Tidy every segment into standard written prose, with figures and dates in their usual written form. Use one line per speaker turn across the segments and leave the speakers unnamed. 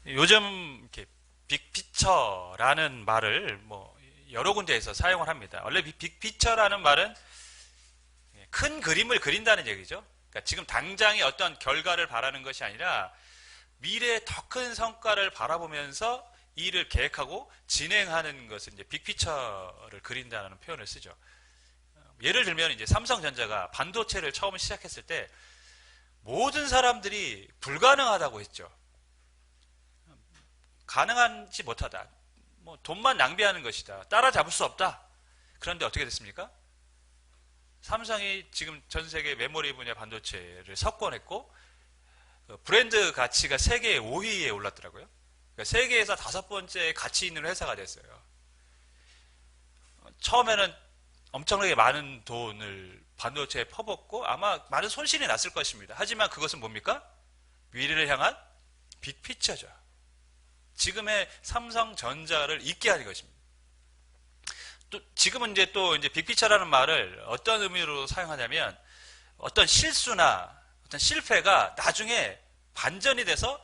요즘 이렇게 빅피처라는 말을 뭐 여러 군데에서 사용을 합니다. 원래 빅피처라는 말은 큰 그림을 그린다는 얘기죠. 그러니까 지금 당장의 어떤 결과를 바라는 것이 아니라 미래의 더 큰 성과를 바라보면서 일을 계획하고 진행하는 것을 이제 빅피처를 그린다는 표현을 쓰죠. 예를 들면 이제 삼성전자가 반도체를 처음 시작했을 때 모든 사람들이 불가능하다고 했죠. 가능하지 못하다. 뭐 돈만 낭비하는 것이다. 따라잡을 수 없다. 그런데 어떻게 됐습니까? 삼성이 지금 전 세계 메모리 분야 반도체를 석권했고 브랜드 가치가 세계 5위에 올랐더라고요. 그러니까 세계에서 5번째 가치 있는 회사가 됐어요. 처음에는 엄청나게 많은 돈을 반도체에 퍼붓고 아마 많은 손실이 났을 것입니다. 하지만 그것은 뭡니까? 미래를 향한 빅피처죠. 지금의 삼성전자를 있게 하는 것입니다. 또 지금은 이제 빅피처라는 말을 어떤 의미로 사용하냐면 어떤 실수나 어떤 실패가 나중에 반전이 돼서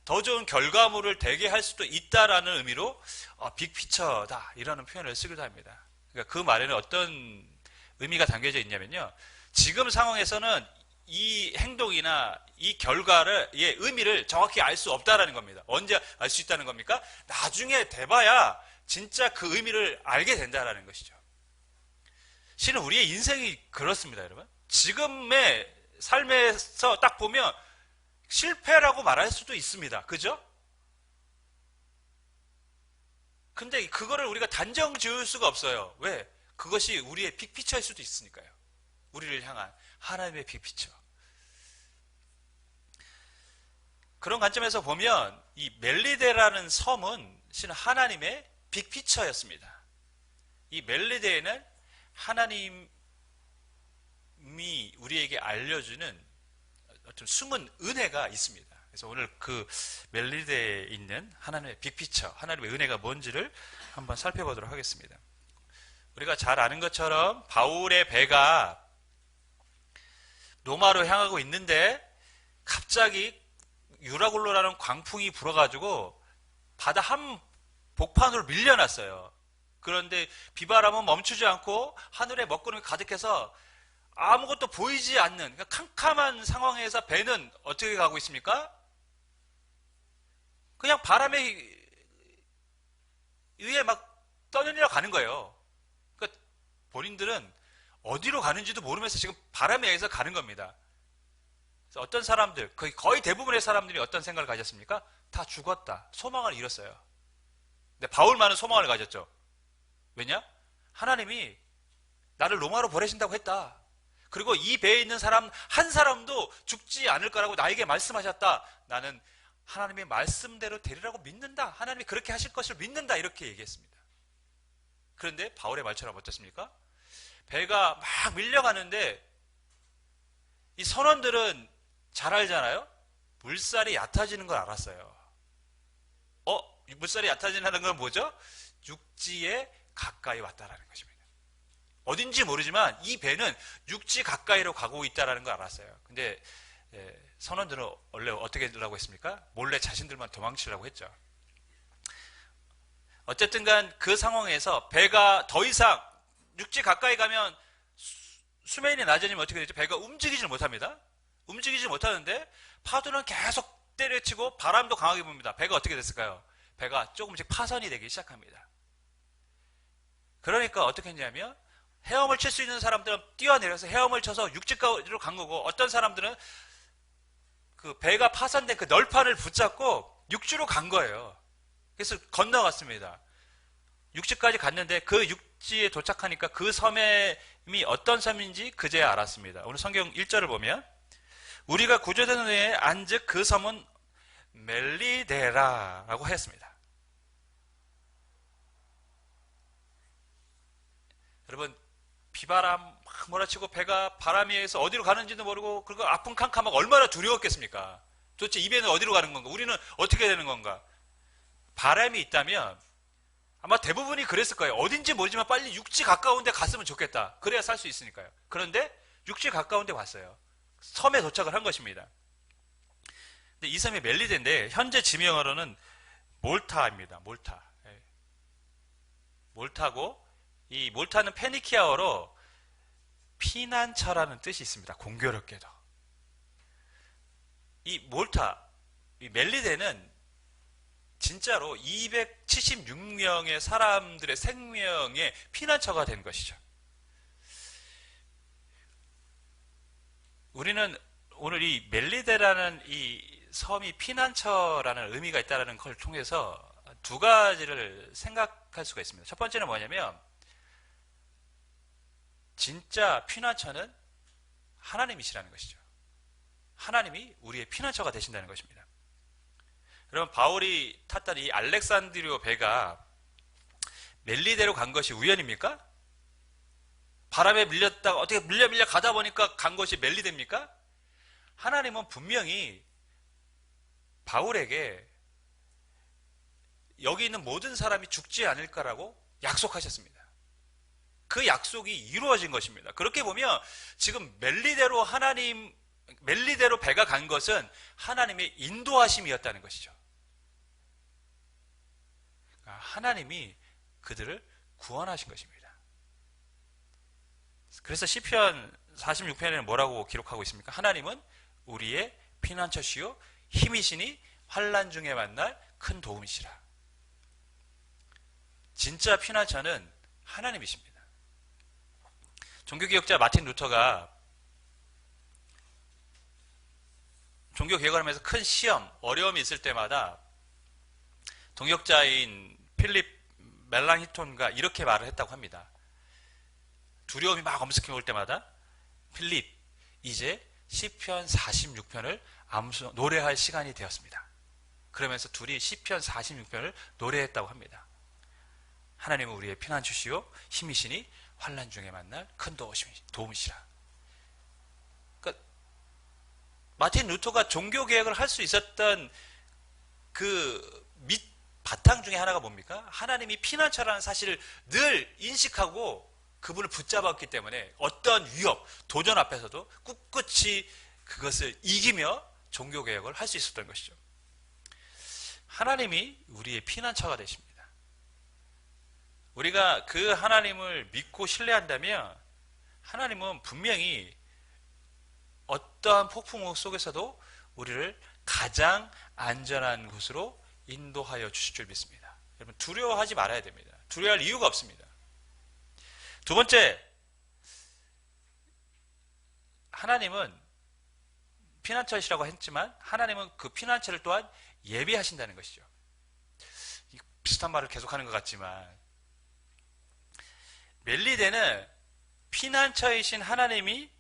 더 좋은 결과물을 되게 할 수도 있다라는 의미로 빅피처다 이라는 표현을 쓰기도 합니다. 그러니까 그 말에는 어떤 의미가 담겨져 있냐면요. 지금 상황에서는 이 행동이나 이 결과의 의미를 정확히 알 수 없다라는 겁니다. 언제 알 수 있다는 겁니까? 나중에 돼봐야 진짜 그 의미를 알게 된다라는 것이죠. 실은 우리의 인생이 그렇습니다, 여러분. 지금의 삶에서 딱 보면 실패라고 말할 수도 있습니다. 그죠? 근데 그거를 우리가 단정 지을 수가 없어요. 왜? 그것이 우리의 빅피처일 수도 있으니까요. 우리를 향한 하나님의 빅피처. 그런 관점에서 보면 이 멜리데라는 섬은 실은 하나님의 빅피처였습니다. 이 멜리데에는 하나님이 우리에게 알려주는 어떤 숨은 은혜가 있습니다. 그래서 오늘 그 멜리데에 있는 하나님의 빅피처, 하나님의 은혜가 뭔지를 한번 살펴보도록 하겠습니다. 우리가 잘 아는 것처럼 바울의 배가 로마로 향하고 있는데 갑자기 유라굴로라는 광풍이 불어가지고 바다 한 복판으로 밀려났어요. 그런데 비바람은 멈추지 않고 하늘에 먹구름이 가득해서 아무것도 보이지 않는 그러니까 캄캄한 상황에서 배는 어떻게 가고 있습니까? 그냥 바람에 의해 막 떠내려 가는 거예요. 그러니까 본인들은 어디로 가는지도 모르면서 지금 바람에 의해서 가는 겁니다. 그래서 어떤 사람들, 거의 대부분의 사람들이 어떤 생각을 가졌습니까? 다 죽었다. 소망을 잃었어요. 근데 바울만은 소망을 가졌죠. 왜냐? 하나님이 나를 로마로 보내신다고 했다. 그리고 이 배에 있는 사람 한 사람도 죽지 않을 거라고 나에게 말씀하셨다. 나는 하나님의 말씀대로 되리라고 믿는다. 하나님이 그렇게 하실 것을 믿는다. 이렇게 얘기했습니다. 그런데 바울의 말처럼 어떻습니까? 배가 막 밀려가는데 이 선원들은 잘 알잖아요. 물살이 얕아지는 걸 알았어요. 물살이 얕아지는 건 뭐죠? 육지에 가까이 왔다라는 것입니다. 어딘지 모르지만 이 배는 육지 가까이로 가고 있다는 걸 알았어요. 근데 선원들은 원래 어떻게 하려고 했습니까? 몰래 자신들만 도망치려고 했죠. 어쨌든 간 그 상황에서 배가 더 이상 육지 가까이 가면 수면이 낮아지면 어떻게 되죠? 배가 움직이질 못합니다. 움직이지 못하는데 파도는 계속 때려치고 바람도 강하게 붑니다. 배가 어떻게 됐을까요? 배가 조금씩 파선이 되기 시작합니다. 그러니까 어떻게 했냐면 헤엄을 칠 수 있는 사람들은 뛰어내려서 헤엄을 쳐서 육지가로 간 거고 어떤 사람들은 그 배가 파선된 그 널판을 붙잡고 육지로 간 거예요. 그래서 건너갔습니다. 육지까지 갔는데 그 육지에 도착하니까 그 섬이 어떤 섬인지 그제야 알았습니다. 오늘 성경 1절을 보면 우리가 구조된 후에 안즉 그 섬은 멜리데라라고 했습니다. 여러분 비바람 막 몰아치고 배가 바람에 의해서 어디로 가는지도 모르고 그리고 아픈 캄캄하고 얼마나 두려웠겠습니까? 도대체 이 배는 어디로 가는 건가? 우리는 어떻게 되는 건가? 바람이 있다면 아마 대부분이 그랬을 거예요. 어딘지 모르지만 빨리 육지 가까운 데 갔으면 좋겠다. 그래야 살 수 있으니까요. 그런데 육지 가까운 데 왔어요. 섬에 도착을 한 것입니다. 이 섬이 멜리데인데 현재 지명어로는 몰타입니다. 몰타. 예. 몰타고 이 몰타는 페니키아어로 피난처라는 뜻이 있습니다. 공교롭게도. 이 몰타, 이 멜리데는 진짜로 276명의 사람들의 생명의 피난처가 된 것이죠. 우리는 오늘 이 멜리데라는 이 섬이 피난처라는 의미가 있다는 걸 통해서 두 가지를 생각할 수가 있습니다. 첫 번째는 뭐냐면 진짜 피난처는 하나님이시라는 것이죠. 하나님이 우리의 피난처가 되신다는 것입니다. 여러분, 바울이 탔던 이 알렉산드리오 배가 멜리데로 간 것이 우연입니까? 바람에 밀렸다가 어떻게 밀려 가다 보니까 간 것이 멜리데입니까? 하나님은 분명히 바울에게 여기 있는 모든 사람이 죽지 않을 거라고 약속하셨습니다. 그 약속이 이루어진 것입니다. 그렇게 보면 지금 멜리데로 배가 간 것은 하나님의 인도하심이었다는 것이죠. 하나님이 그들을 구원하신 것입니다. 그래서 시편 46편에는 뭐라고 기록하고 있습니까? 하나님은 우리의 피난처시요 힘이시니 환난 중에 만날 큰 도움이시라. 진짜 피난처는 하나님이십니다. 종교개혁자 마틴 루터가 종교개혁을 하면서 큰 시험, 어려움이 있을 때마다 동역자인 필립 멜랑히톤과 이렇게 말을 했다고 합니다. 두려움이 막 엄습해 올 때마다 필립, 이제 시편 46편을 노래할 시간이 되었습니다. 그러면서 둘이 시편 46편을 노래했다고 합니다. 하나님은 우리의 피난처시요 힘이시니 환난 중에 만날 큰 도움이시라. 그러니까 마틴 루터가 종교개혁을 할 수 있었던 그 바탕 중에 하나가 뭡니까? 하나님이 피난처라는 사실을 늘 인식하고 그분을 붙잡았기 때문에 어떤 위협, 도전 앞에서도 꿋꿋이 그것을 이기며 종교개혁을 할 수 있었던 것이죠. 하나님이 우리의 피난처가 되십니다. 우리가 그 하나님을 믿고 신뢰한다면 하나님은 분명히 어떠한 폭풍 속에서도 우리를 가장 안전한 곳으로 인도하여 주실 줄 믿습니다. 여러분, 두려워하지 말아야 됩니다. 두려워할 이유가 없습니다. 두 번째, 하나님은 피난처이시라고 했지만 하나님은 그 피난처를 또한 예비하신다는 것이죠. 비슷한 말을 계속하는 것 같지만 멜리데는 피난처이신 하나님이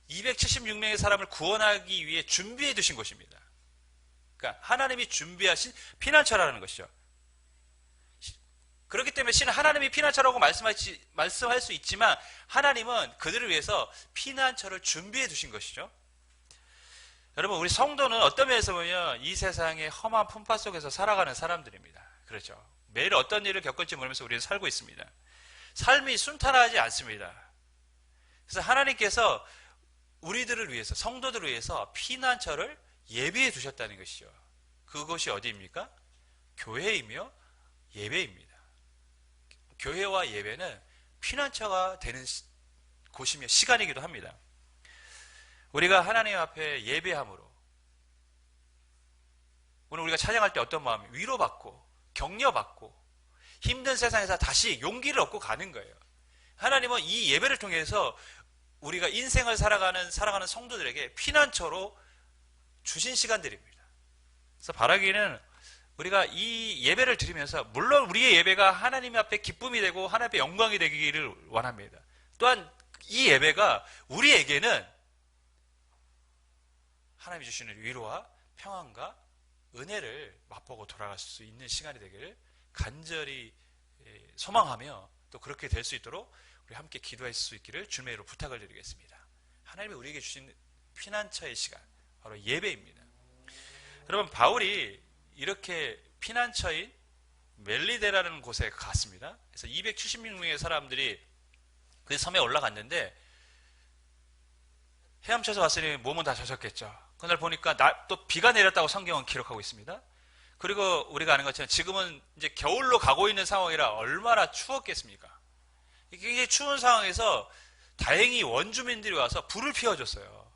276명의 사람을 구원하기 위해 준비해 두신 것입니다. 그러니까 하나님이 준비하신 피난처라는 것이죠. 그렇기 때문에 신은 하나님이 피난처라고 말씀할 수 있지만 하나님은 그들을 위해서 피난처를 준비해 두신 것이죠. 여러분, 우리 성도는 어떤 면에서 보면 이 세상의 험한 풍파 속에서 살아가는 사람들입니다. 그렇죠. 매일 어떤 일을 겪을지 모르면서 우리는 살고 있습니다. 삶이 순탄하지 않습니다. 그래서 하나님께서 우리들을 위해서, 성도들을 위해서 피난처를 예비해 두셨다는 것이죠. 그것이 어디입니까? 교회이며 예배입니다. 교회와 예배는 피난처가 되는 곳이며 시간이기도 합니다. 우리가 하나님 앞에 예배함으로 오늘 우리가 찬양할 때 어떤 마음이 위로받고 격려받고 힘든 세상에서 다시 용기를 얻고 가는 거예요. 하나님은 이 예배를 통해서 우리가 인생을 살아가는 성도들에게 피난처로 주신 시간들입니다. 그래서 바라기는 우리가 이 예배를 드리면서 물론 우리의 예배가 하나님 앞에 기쁨이 되고 하나님 앞에 영광이 되기를 원합니다. 또한 이 예배가 우리에게는 하나님이 주시는 위로와 평안과 은혜를 맛보고 돌아갈 수 있는 시간이 되기를 간절히 소망하며 또 그렇게 될 수 있도록 우리 함께 기도할 수 있기를 주님의 이름으로 부탁을 드리겠습니다. 하나님이 우리에게 주신 피난처의 시간, 바로 예배입니다. 여러분, 바울이 이렇게 피난처인 멜리데라는 곳에 갔습니다. 그래서 276명의 사람들이 그 섬에 올라갔는데 헤엄쳐서 왔으니 몸은 다 젖었겠죠. 그날 보니까 또 비가 내렸다고 성경은 기록하고 있습니다. 그리고 우리가 아는 것처럼 지금은 이제 겨울로 가고 있는 상황이라 얼마나 추웠겠습니까? 굉장히 추운 상황에서 다행히 원주민들이 와서 불을 피워줬어요.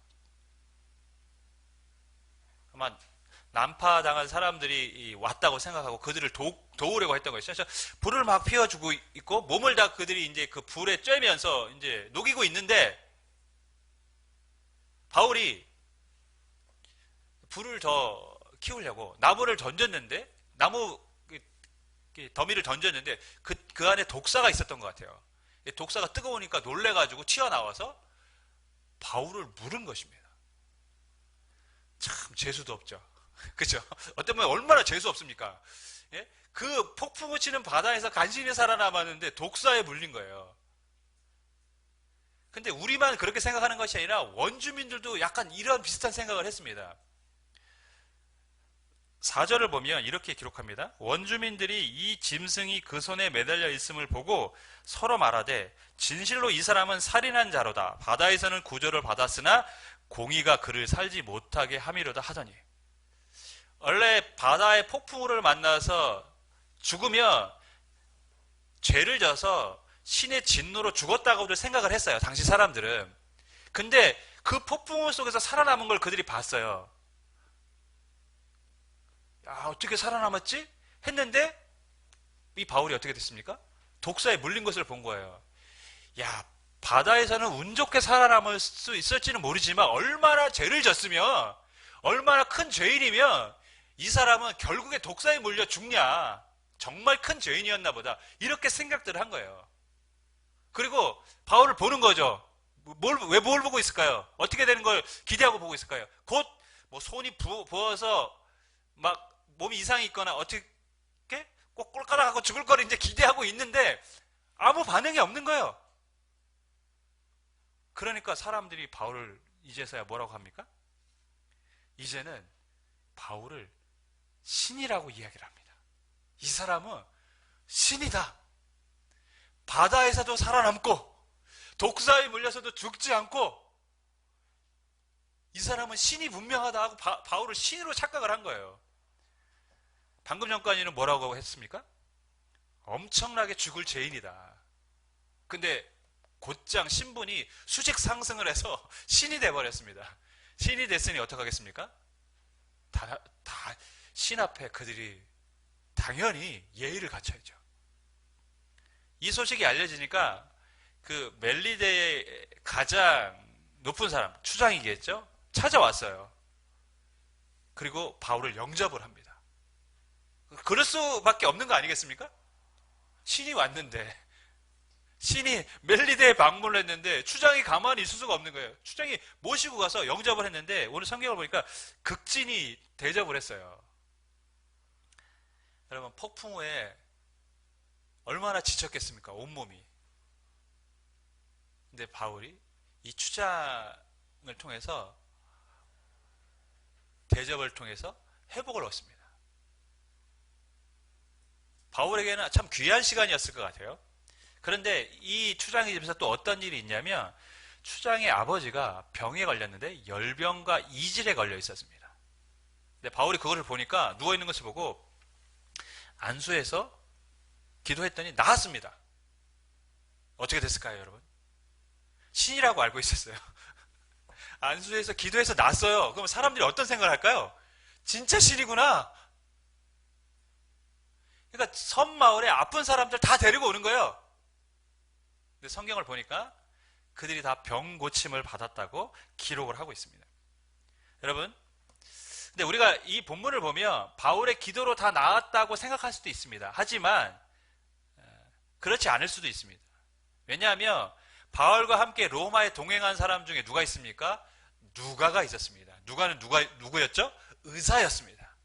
아마 난파당한 사람들이 왔다고 생각하고 그들을 도우려고 했던 것이죠. 그래서 불을 막 피워주고 있고 몸을 다 그들이 이제 그 불에 쬐면서 이제 녹이고 있는데 바울이 불을 더 키우려고 나무를 던졌는데 나무 더미를 던졌는데 그 안에 독사가 있었던 것 같아요. 독사가 뜨거우니까 놀래가지고 튀어나와서 바울을 물은 것입니다. 참 재수도 없죠. 그죠? 어떤 분은 얼마나 재수 없습니까? 예? 그 폭풍을 치는 바다에서 간신히 살아남았는데 독사에 물린 거예요. 근데 우리만 그렇게 생각하는 것이 아니라 원주민들도 약간 이런 비슷한 생각을 했습니다. 4절을 보면 이렇게 기록합니다. 원주민들이 이 짐승이 그 손에 매달려 있음을 보고 서로 말하되 진실로 이 사람은 살인한 자로다. 바다에서는 구조를 받았으나 공의가 그를 살지 못하게 함이로다 하더니, 원래 바다의 폭풍우를 만나서 죽으면 죄를 져서 신의 진노로 죽었다고들 생각을 했어요. 당시 사람들은. 근데 그 폭풍우 속에서 살아남은 걸 그들이 봤어요. 야, 어떻게 살아남았지? 했는데 이 바울이 어떻게 됐습니까? 독사에 물린 것을 본 거예요. 야, 바다에서는 운 좋게 살아남을 수 있을지는 모르지만 얼마나 죄를 졌으면, 얼마나 큰 죄인이면 이 사람은 결국에 독사에 물려 죽냐, 정말 큰 죄인이었나 보다, 이렇게 생각들을 한 거예요. 그리고 바울을 보는 거죠. 왜 뭘 보고 있을까요? 어떻게 되는 걸 기대하고 보고 있을까요? 곧 뭐 손이 부어서 막 몸이 이상이 있거나 어떻게 꼭 꼴까닥하고 죽을 거를 이제 기대하고 있는데 아무 반응이 없는 거예요. 그러니까 사람들이 바울을 이제서야 뭐라고 합니까? 이제는 바울을 신이라고 이야기를 합니다. 이 사람은 신이다. 바다에서도 살아남고 독사에 물려서도 죽지 않고 이 사람은 신이 분명하다 하고 바울을 신으로 착각을 한 거예요. 방금 전까지는 뭐라고 했습니까? 엄청나게 죽을 죄인이다. 근데 곧장 신분이 수직 상승을 해서 신이 돼버렸습니다. 신이 됐으니 어떡하겠습니까? 다 신 앞에 그들이 당연히 예의를 갖춰야죠. 이 소식이 알려지니까 그 멜리데의 가장 높은 사람, 추장이겠죠? 찾아왔어요. 그리고 바울을 영접을 합니다. 그럴 수밖에 없는 거 아니겠습니까? 신이 왔는데, 신이 멜리데에 방문을 했는데 추장이 가만히 있을 수가 없는 거예요. 추장이 모시고 가서 영접을 했는데 오늘 성경을 보니까 극진히 대접을 했어요. 여러분, 폭풍우에 얼마나 지쳤겠습니까? 온몸이. 근데 바울이 이 추장을 통해서, 대접을 통해서 회복을 얻습니다. 바울에게는 참 귀한 시간이었을 것 같아요. 그런데 이 추장의 집에서 또 어떤 일이 있냐면, 추장의 아버지가 병에 걸렸는데 열병과 이질에 걸려 있었습니다. 근데 바울이 그것을 보니까, 누워있는 것을 보고 안수해서 기도했더니 나았습니다. 어떻게 됐을까요, 여러분? 신이라고 알고 있었어요. 안수해서 기도해서 났어요. 그럼 사람들이 어떤 생각을 할까요? 진짜 신이구나. 그러니까 섬마을에 아픈 사람들 다 데리고 오는 거예요. 근데 성경을 보니까 그들이 다 병 고침을 받았다고 기록을 하고 있습니다. 여러분, 근데 우리가 이 본문을 보면 바울의 기도로 다 나았다고 생각할 수도 있습니다. 하지만 그렇지 않을 수도 있습니다. 왜냐하면 바울과 함께 로마에 동행한 사람 중에 누가 있습니까? 누가가 있었습니다. 누가는 누구였죠? 의사였습니다.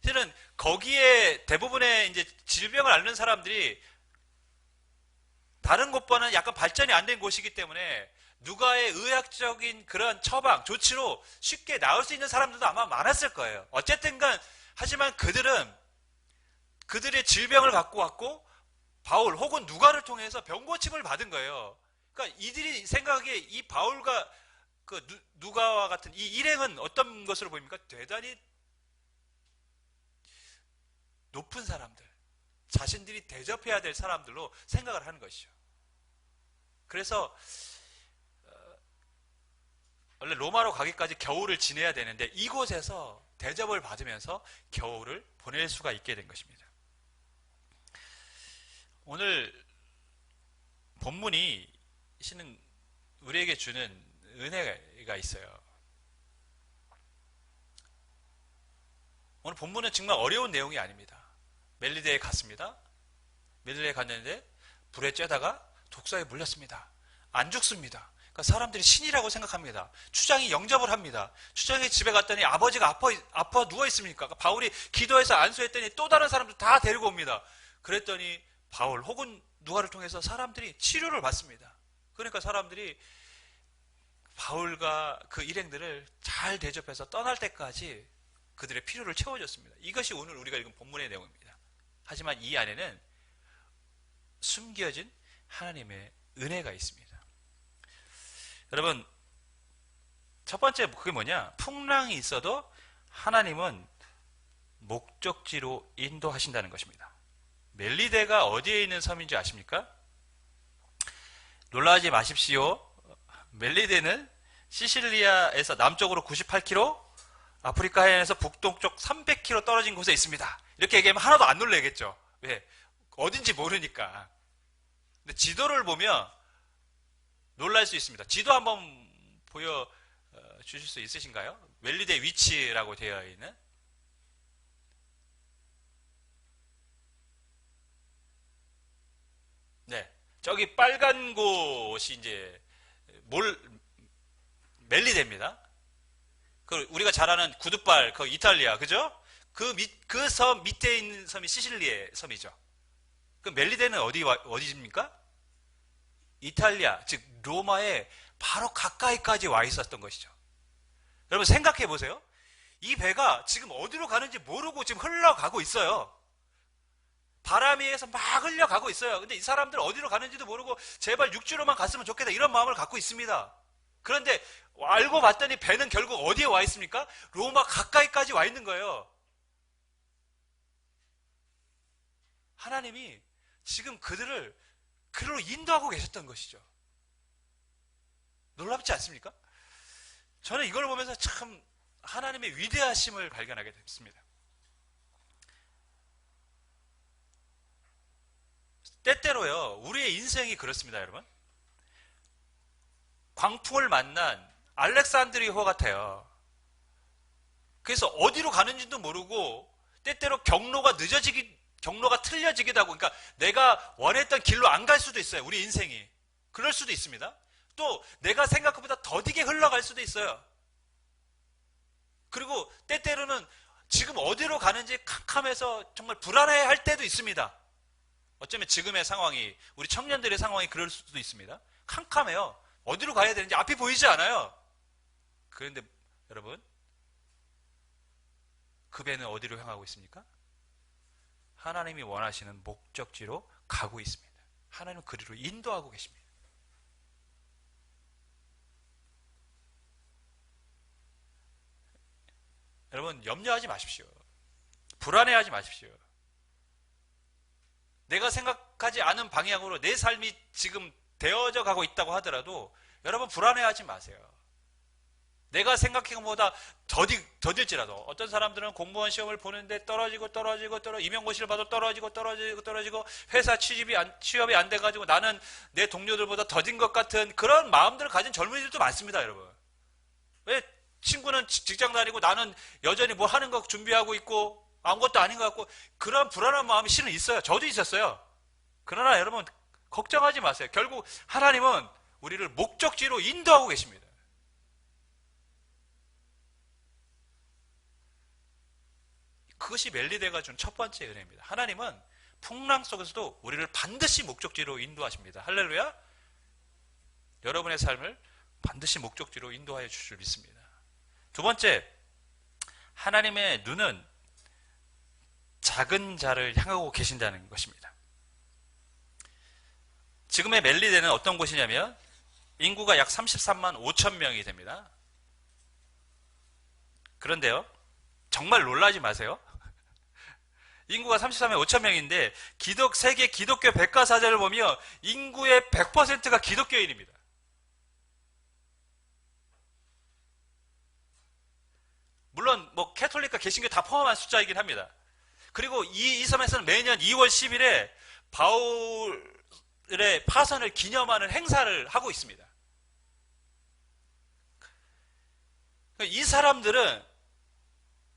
실은 거기에 대부분의 이제 질병을 앓는 사람들이 다른 곳보다는 약간 발전이 안 된 곳이기 때문에 누가의 의학적인 그런 처방, 조치로 쉽게 나을 수 있는 사람들도 아마 많았을 거예요. 어쨌든 간, 하지만 그들은 그들의 질병을 갖고 왔고 바울 혹은 누가를 통해서 병고침을 받은 거예요. 그러니까 이들이 생각하기에 이 바울과 그 누가와 같은 이 일행은 어떤 것으로 보입니까? 대단히 높은 사람들, 자신들이 대접해야 될 사람들로 생각을 하는 것이죠. 그래서 원래 로마로 가기까지 겨울을 지내야 되는데 이곳에서 대접을 받으면서 겨울을 보낼 수가 있게 된 것입니다. 오늘 본문이 우리에게 주는 은혜가 있어요. 오늘 본문은 정말 어려운 내용이 아닙니다. 멜리데에 갔습니다. 멜리데에 갔는데 불에 쬐다가 독사에 물렸습니다. 안 죽습니다. 그러니까 사람들이 신이라고 생각합니다. 추장이 영접을 합니다. 추장이 집에 갔더니 아버지가 아파 누워 있습니까? 그러니까 바울이 기도해서 안수했더니 또 다른 사람들 다 데리고 옵니다. 그랬더니 바울 혹은 누가를 통해서 사람들이 치료를 받습니다. 그러니까 사람들이 바울과 그 일행들을 잘 대접해서 떠날 때까지 그들의 필요를 채워줬습니다. 이것이 오늘 우리가 읽은 본문의 내용입니다. 하지만 이 안에는 숨겨진 하나님의 은혜가 있습니다. 여러분, 첫 번째 그게 뭐냐? 풍랑이 있어도 하나님은 목적지로 인도하신다는 것입니다. 멜리데가 어디에 있는 섬인지 아십니까? 놀라지 마십시오. 멜리데는 시실리아에서 남쪽으로 98km, 아프리카 해안에서 북동쪽 300km 떨어진 곳에 있습니다. 이렇게 얘기하면 하나도 안 놀라겠죠. 왜? 어딘지 모르니까. 근데 지도를 보면 놀랄 수 있습니다. 지도 한번 보여주실 수 있으신가요? 멜리데 위치라고 되어 있는. 네. 저기 빨간 곳이 이제 멜리데입니다. 우리가 잘 아는 구두발, 그 이탈리아, 그죠? 그 섬 밑에 있는 섬이 시실리의 섬이죠. 그 멜리데는 어디입니까? 이탈리아, 즉 로마의 바로 가까이까지 와 있었던 것이죠. 여러분 생각해 보세요. 이 배가 지금 어디로 가는지 모르고 지금 흘러가고 있어요. 바람에 의해서 막 흘려가고 있어요. 근데 이 사람들 어디로 가는지도 모르고 제발 육지로만 갔으면 좋겠다 이런 마음을 갖고 있습니다. 그런데 알고 봤더니 배는 결국 어디에 와 있습니까? 로마 가까이까지 와 있는 거예요. 하나님이 지금 그들을 그로 인도하고 계셨던 것이죠. 놀랍지 않습니까? 저는 이걸 보면서 참 하나님의 위대하심을 발견하게 됐습니다. 때때로요, 우리의 인생이 그렇습니다, 여러분. 광풍을 만난 알렉산드리호 같아요. 그래서 어디로 가는지도 모르고 때때로 경로가 틀려지기도 하고, 그러니까 내가 원했던 길로 안 갈 수도 있어요. 우리 인생이. 그럴 수도 있습니다. 또 내가 생각한 것보다 더디게 흘러갈 수도 있어요. 그리고 때때로는 지금 어디로 가는지 캄캄해서 정말 불안해할 때도 있습니다. 어쩌면 지금의 상황이, 우리 청년들의 상황이 그럴 수도 있습니다. 캄캄해요. 어디로 가야 되는지 앞이 보이지 않아요. 그런데 여러분, 그 배는 어디로 향하고 있습니까? 하나님이 원하시는 목적지로 가고 있습니다. 하나님은 그리로 인도하고 계십니다. 여러분 염려하지 마십시오. 불안해하지 마십시오. 내가 생각하지 않은 방향으로 내 삶이 지금 되어져 가고 있다고 하더라도 여러분 불안해하지 마세요. 내가 생각한 것보다 더딜지라도 어떤 사람들은 공무원 시험을 보는데 떨어지고 임용고시를 봐도 떨어지고 회사 취업이 안 돼가지고 나는 내 동료들보다 더딘 것 같은 그런 마음들을 가진 젊은이들도 많습니다, 여러분. 왜? 친구는 직장 다니고 나는 여전히 뭐 하는 거 준비하고 있고 아무것도 아닌 것 같고 그런 불안한 마음이 실은 있어요. 저도 있었어요. 그러나 여러분 걱정하지 마세요. 결국 하나님은 우리를 목적지로 인도하고 계십니다. 그것이 멜리데가 준 첫 번째 은혜입니다. 하나님은 풍랑 속에서도 우리를 반드시 목적지로 인도하십니다. 할렐루야. 여러분의 삶을 반드시 목적지로 인도하여 주실 줄 믿습니다. 두 번째, 하나님의 눈은 작은 자를 향하고 계신다는 것입니다. 지금의 멜리데는 어떤 곳이냐면 인구가 약 33만 5천 명이 됩니다. 그런데요, 정말 놀라지 마세요. 인구가 33만 5천 명인데 세계 기독교 백과사전을 보면 인구의 100%가 기독교인입니다. 물론 뭐 캐톨릭과 개신교 다 포함한 숫자이긴 합니다. 그리고 이 섬에서는 매년 2월 10일에 바울의 파선을 기념하는 행사를 하고 있습니다. 이 사람들은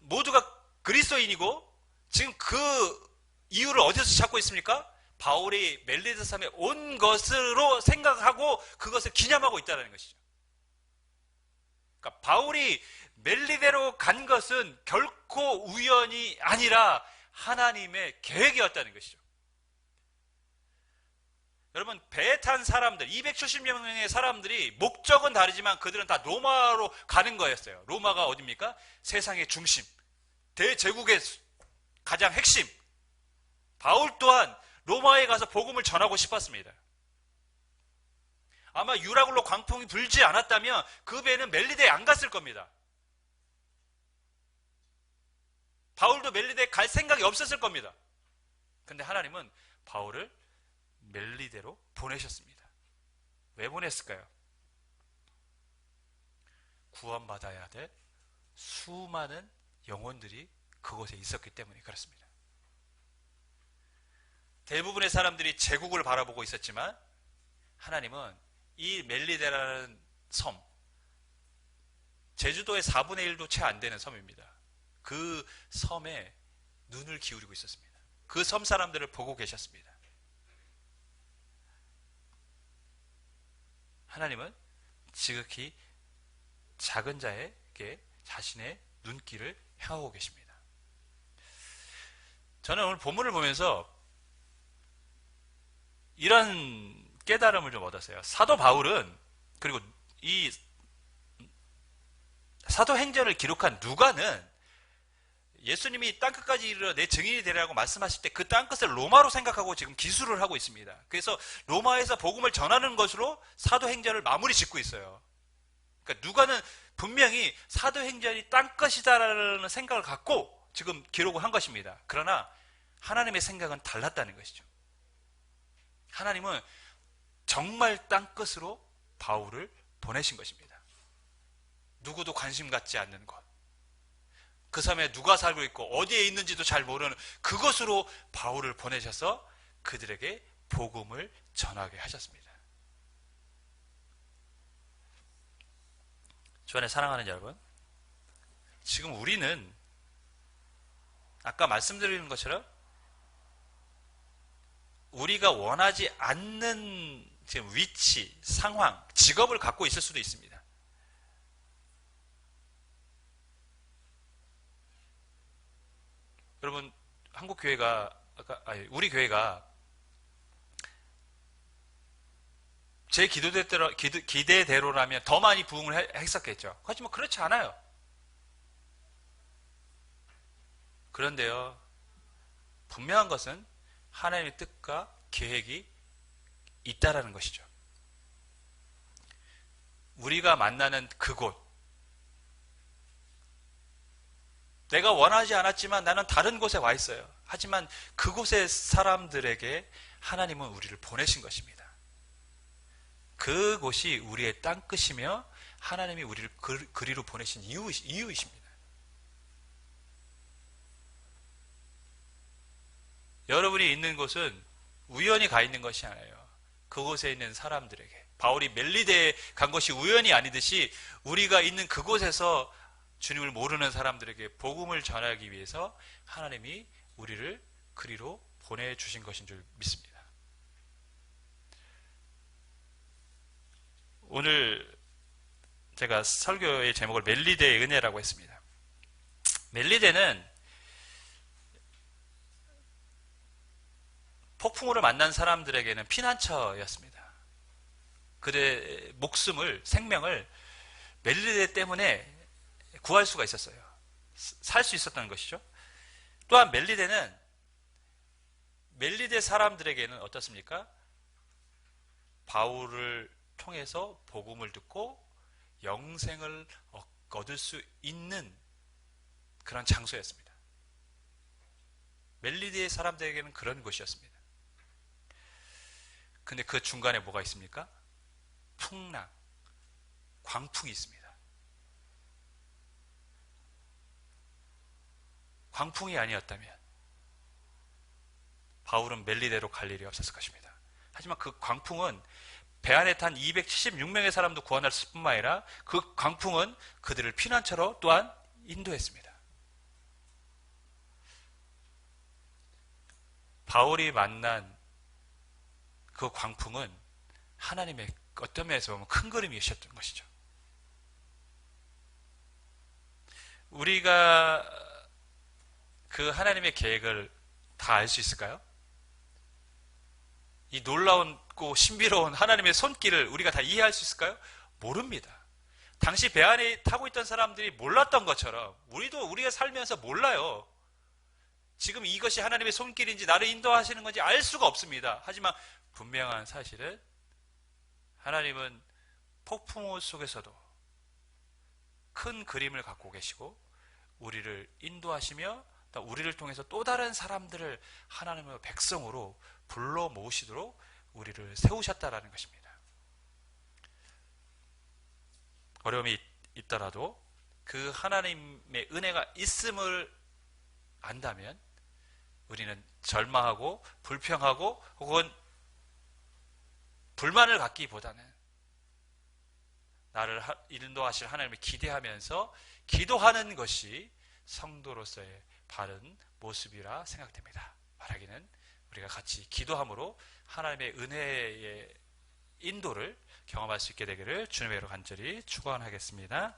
모두가 그리스도인이고 지금 그 이유를 어디서 찾고 있습니까? 바울이 멜리데 섬에 온 것으로 생각하고 그것을 기념하고 있다는 것이죠. 그러니까 바울이 멜리데로 간 것은 결코 우연이 아니라 하나님의 계획이었다는 것이죠. 여러분, 배에 탄 사람들, 270명의 사람들이 목적은 다르지만 그들은 다 로마로 가는 거였어요. 로마가 어디입니까? 세상의 중심, 대제국의 가장 핵심. 바울 또한 로마에 가서 복음을 전하고 싶었습니다. 아마 유라굴로 광풍이 불지 않았다면 그 배는 멜리데에 안 갔을 겁니다. 바울도 멜리데에 갈 생각이 없었을 겁니다. 근데 하나님은 바울을 멜리데로 보내셨습니다. 왜 보냈을까요? 구원받아야 될 수많은 영혼들이 그곳에 있었기 때문에 그렇습니다. 대부분의 사람들이 제국을 바라보고 있었지만 하나님은 이 멜리데라는 섬, 제주도의 4분의 1도 채 안 되는 섬입니다. 그 섬에 눈을 기울이고 있었습니다. 그 섬 사람들을 보고 계셨습니다. 하나님은 지극히 작은 자에게 자신의 눈길을 향하고 계십니다. 저는 오늘 본문을 보면서 이런 깨달음을 좀 얻었어요. 사도 바울은, 그리고 이 사도행전을 기록한 누가는 예수님이 땅끝까지 이르러 내 증인이 되라고 말씀하실 때 그 땅끝을 로마로 생각하고 지금 기술을 하고 있습니다. 그래서 로마에서 복음을 전하는 것으로 사도행전을 마무리 짓고 있어요. 그러니까 누가는 분명히 사도행전이 땅끝이다라는 생각을 갖고 지금 기록을 한 것입니다. 그러나 하나님의 생각은 달랐다는 것이죠. 하나님은 정말 땅끝으로 바울을 보내신 것입니다. 누구도 관심 갖지 않는 것, 그 섬에 누가 살고 있고 어디에 있는지도 잘 모르는 그것으로 바울을 보내셔서 그들에게 복음을 전하게 하셨습니다. 주 안에 사랑하는 여러분, 지금 우리는 아까 말씀드린 것처럼 우리가 원하지 않는 지금 위치, 상황, 직업을 갖고 있을 수도 있습니다. 여러분, 한국 교회가 우리 교회가 제 기대대로라면 더 많이 부흥을 했었겠죠. 하지만 그렇지 않아요. 그런데요, 분명한 것은 하나님의 뜻과 계획이 있다라는 것이죠. 우리가 만나는 그곳, 내가 원하지 않았지만 나는 다른 곳에 와 있어요. 하지만 그곳의 사람들에게 하나님은 우리를 보내신 것입니다. 그곳이 우리의 땅끝이며 하나님이 우리를 그리로 보내신 이유이십니다. 여러분이 있는 곳은 우연히 가 있는 것이 아니에요. 그곳에 있는 사람들에게, 바울이 멜리데에 간 것이 우연이 아니듯이 우리가 있는 그곳에서 주님을 모르는 사람들에게 복음을 전하기 위해서 하나님이 우리를 그리로 보내주신 것인 줄 믿습니다. 오늘 제가 설교의 제목을 멜리데의 은혜라고 했습니다. 멜리데는 폭풍우를 만난 사람들에게는 피난처였습니다. 그들의 목숨을, 생명을 멜리데 때문에 구할 수가 있었어요. 살 수 있었다는 것이죠. 또한 멜리데 사람들에게는 어떻습니까? 바울을 통해서 복음을 듣고 영생을 얻을 수 있는 그런 장소였습니다. 멜리디의 사람들에게는 그런 곳이었습니다. 근데 그 중간에 뭐가 있습니까? 풍랑, 광풍이 있습니다. 광풍이 아니었다면 바울은 멜리데로 갈 일이 없었을 것입니다. 하지만 그 광풍은 배 안에 탄 276명의 사람도 구원할 뿐만 아니라 그 광풍은 그들을 피난처로 또한 인도했습니다. 바울이 만난 그 광풍은 하나님의 어떤 면에서 보면 큰 그림이셨던 것이죠. 우리가 그 하나님의 계획을 다 알 수 있을까요? 이 놀라운고 신비로운 하나님의 손길을 우리가 다 이해할 수 있을까요? 모릅니다. 당시 배 안에 타고 있던 사람들이 몰랐던 것처럼 우리도 우리가 살면서 몰라요. 지금 이것이 하나님의 손길인지 나를 인도하시는 건지 알 수가 없습니다. 하지만 분명한 사실은 하나님은 폭풍우 속에서도 큰 그림을 갖고 계시고 우리를 인도하시며 우리를 통해서 또 다른 사람들을 하나님의 백성으로 불러 모으시도록 우리를 세우셨다라는 것입니다. 어려움이 있더라도 그 하나님의 은혜가 있음을 안다면 우리는 절망하고 불평하고 혹은 불만을 갖기보다는 나를 인도하실 하나님을 기대하면서 기도하는 것이 성도로서의 바른 모습이라 생각됩니다. 말하기는 우리가 같이 기도함으로 하나님의 은혜의 인도를 경험할 수 있게 되기를 주님의 이름으로 간절히 축원하겠습니다.